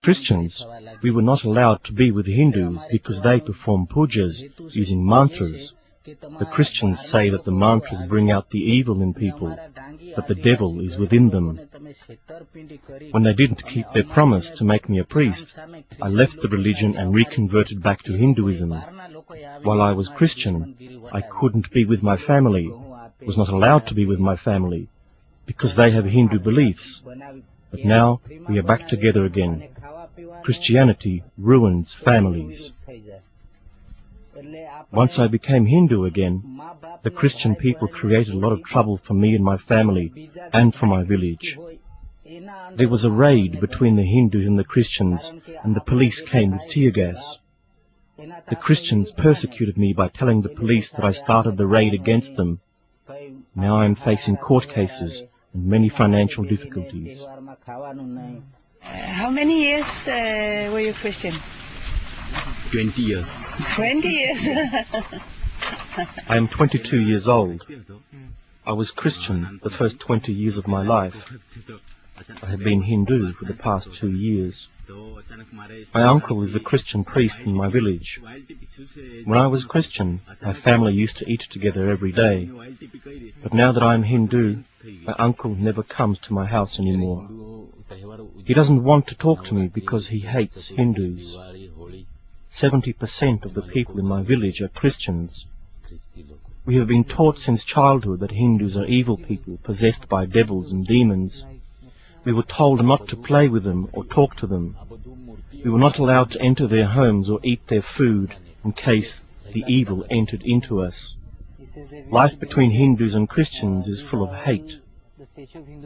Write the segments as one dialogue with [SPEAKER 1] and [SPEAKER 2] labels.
[SPEAKER 1] Christians, we were not allowed to be with Hindus because they perform pujas using mantras. The Christians say that the mantras bring out the evil in people, that the devil is within them. When they didn't keep their promise to make me a priest, I left the religion and reconverted back to Hinduism. While I was Christian, I couldn't be with my family, was not allowed to be with my family, because they have Hindu beliefs. But now we are back together again. Christianity ruins families. Once I became Hindu again, the Christian people created a lot of trouble for me and my family and for my village. There was a raid between the Hindus and the Christians, and the police came with tear gas. The Christians persecuted me by telling the police that I started the raid against them. Now I am facing court cases and many financial difficulties.
[SPEAKER 2] How many years were you Christian?
[SPEAKER 3] 20 years.
[SPEAKER 2] 20 years?
[SPEAKER 1] I am 22 years old. I was Christian the first 20 years of my life. I have been Hindu for the past 2 years. My uncle is the Christian priest in my village. When I was Christian, my family used to eat together every day. But now that I am Hindu, my uncle never comes to my house anymore. He doesn't want to talk to me because he hates Hindus. 70% of the people in my village are Christians. We have been taught since childhood that Hindus are evil people possessed by devils and demons. We were told not to play with them or talk to them. We were not allowed to enter their homes or eat their food in case the evil entered into us. Life between Hindus and Christians is full of hate.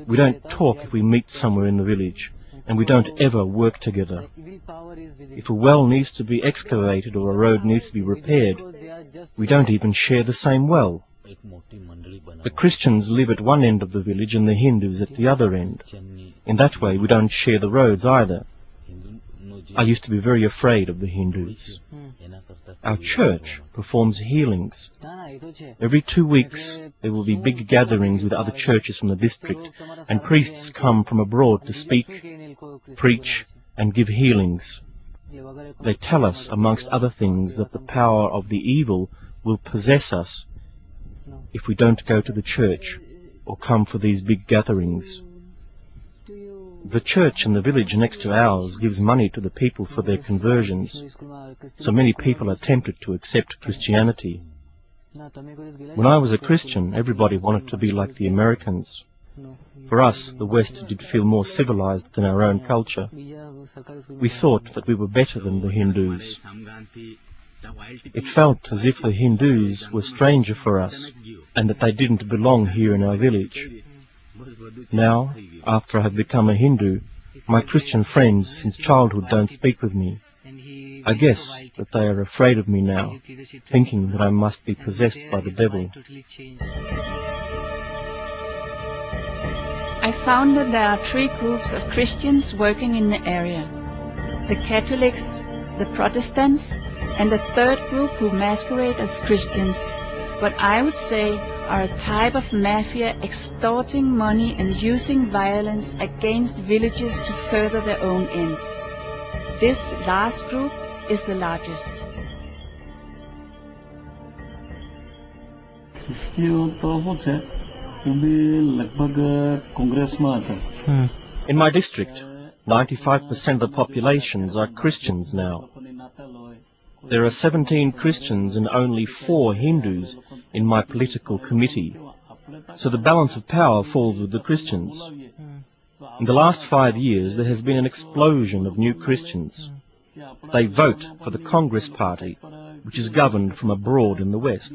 [SPEAKER 1] We don't talk if we meet somewhere in the village, and we don't ever work together. If a well needs to be excavated or a road needs to be repaired, we don't even share the same well. The Christians live at one end of the village and the Hindus at the other end. In that way we don't share the roads either. I used to be very afraid of the Hindus. Our church performs healings. Every 2 weeks there will be big gatherings with other churches from the district, and priests come from abroad to speak, preach, and give healings. They tell us, amongst other things, that the power of the evil will possess us if we don't go to the church or come for these big gatherings. The church in the village next to ours gives money to the people for their conversions, so many people are tempted to accept Christianity. When I was a Christian, everybody wanted to be like the Americans. For us, the West did feel more civilized than our own culture. We thought that we were better than the Hindus. It felt as if the Hindus were stranger for us, and that they didn't belong here in our village. Now, after I have become a Hindu, my Christian friends since childhood don't speak with me. I guess that they are afraid of me now, thinking that I must be possessed by the devil.
[SPEAKER 4] I found that there are 3 groups of Christians working in the area: the Catholics, the Protestants, and a 3rd group who masquerade as Christians, but I would say are a type of mafia extorting money and using violence against villages to further their own ends. This last group is the largest.
[SPEAKER 1] In my district, 95% of the populations are Christians now. There are 17 Christians and only 4 Hindus in my political committee, so the balance of power falls with the Christians. In the last 5 years there has been an explosion of new Christians. They vote for the Congress Party, which is governed from abroad in the West.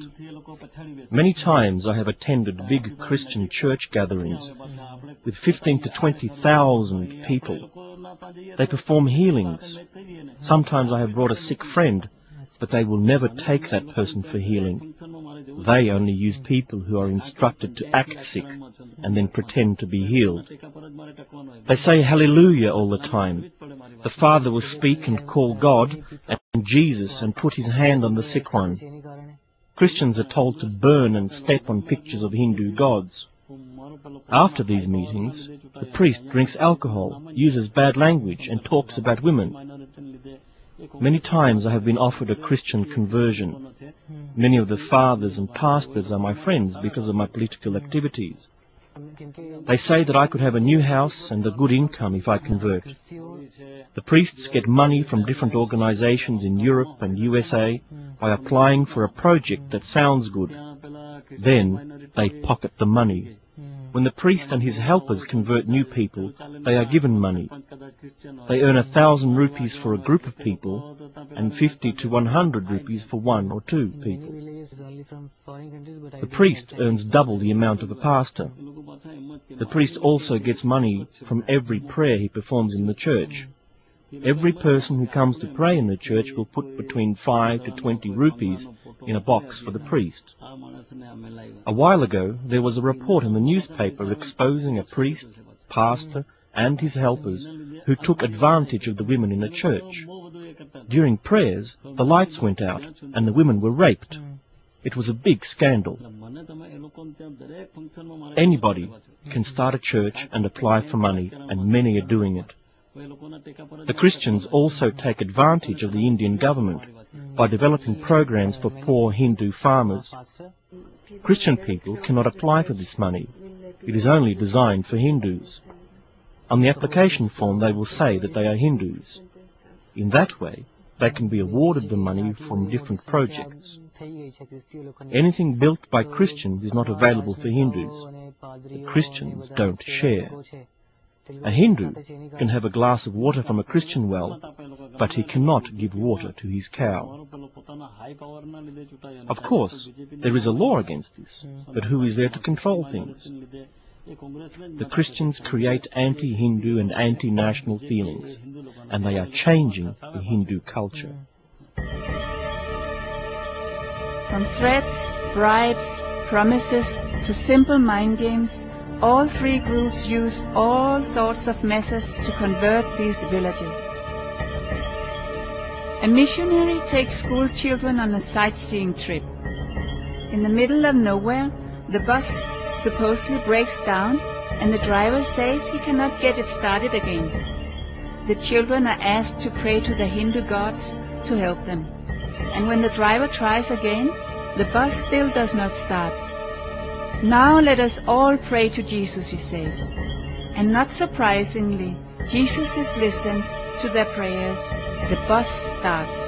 [SPEAKER 1] Many times I have attended big Christian church gatherings with 15 to 20,000 people. They perform healings. Sometimes I have brought a sick friend, but they will never take that person for healing. They only use people who are instructed to act sick and then pretend to be healed. They say hallelujah all the time. The Father will speak and call God and Jesus and put his hand on the sick one. Christians are told to burn and step on pictures of Hindu gods. After these meetings, the priest drinks alcohol, uses bad language, and talks about women. Many times I have been offered a Christian conversion. Many of the fathers and pastors are my friends because of my political activities. They say that I could have a new house and a good income if I convert. The priests get money from different organizations in Europe and USA by applying for a project that sounds good. Then they pocket the money. When the priest and his helpers convert new people, they are given money. They earn 1,000 rupees for a group of people and 50 to 100 rupees for one or two people. The priest earns double the amount of the pastor. The priest also gets money from every prayer he performs in the church. Every person who comes to pray in the church will put between 5 to 20 rupees in a box for the priest. A while ago, there was a report in the newspaper exposing a priest, pastor, and his helpers who took advantage of the women in the church. During prayers, the lights went out and the women were raped. It was a big scandal. Anybody can start a church and apply for money, and many are doing it. The Christians also take advantage of the Indian government by developing programs for poor Hindu farmers. Christian people cannot apply for this money. It is only designed for Hindus. On the application form they will say that they are Hindus. In that way, they can be awarded the money from different projects. Anything built by Christians is not available for Hindus. The Christians don't share. A Hindu can have a glass of water from a Christian well, but he cannot give water to his cow. Of course, there is a law against this, but who is there to control things? The Christians create anti-Hindu and anti-national feelings, and they are changing the Hindu culture.
[SPEAKER 4] From threats, bribes, promises, to simple mind games, all three groups use all sorts of methods to convert these villages. A missionary takes school children on a sightseeing trip. In the middle of nowhere, the bus supposedly breaks down and the driver says he cannot get it started again. The children are asked to pray to the Hindu gods to help them. And when the driver tries again, the bus still does not start. Now let us all pray to Jesus, he says. And not surprisingly, Jesus has listened to their prayers. The bus starts.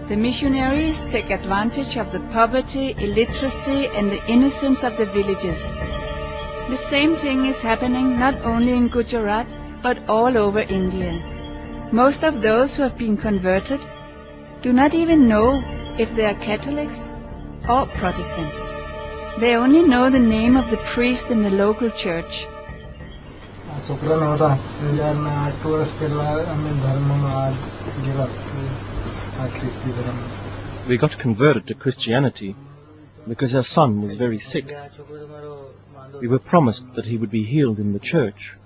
[SPEAKER 4] The missionaries take advantage of the poverty, illiteracy, and the innocence of the villages. The same thing is happening not only in Gujarat, but all over India. Most of those who have been converted do not even know if they are Catholics or Protestants. They only know the name of the priest in the local church.
[SPEAKER 1] We got converted to Christianity because our son was very sick. We were promised that he would be healed in the church.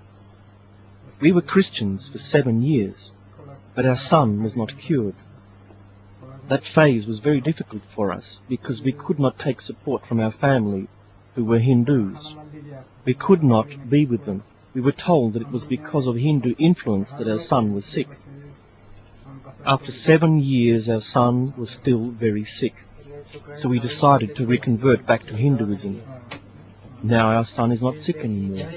[SPEAKER 1] We were Christians for 7 years, but our son was not cured. That phase was very difficult for us because we could not take support from our family, who were Hindus. We could not be with them. We were told that it was because of Hindu influence that our son was sick. After 7 years, our son was still very sick, so we decided to reconvert back to Hinduism. Now our son is not sick anymore.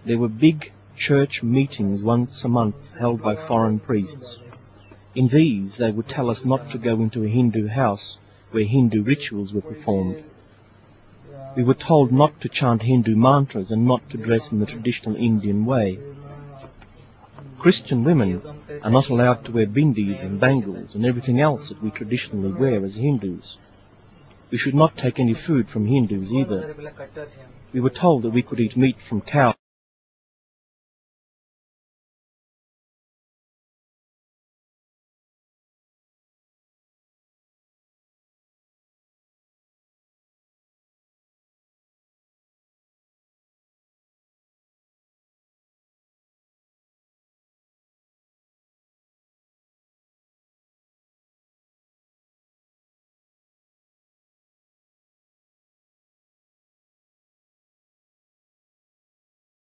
[SPEAKER 1] There were big church meetings once a month held by foreign priests. In these, they would tell us not to go into a Hindu house where Hindu rituals were performed. We were told not to chant Hindu mantras and not to dress in the traditional Indian way. Christian women are not allowed to wear bindis and bangles and everything else that we traditionally wear as Hindus. We should not take any food from Hindus either. We were told that we could eat meat from cows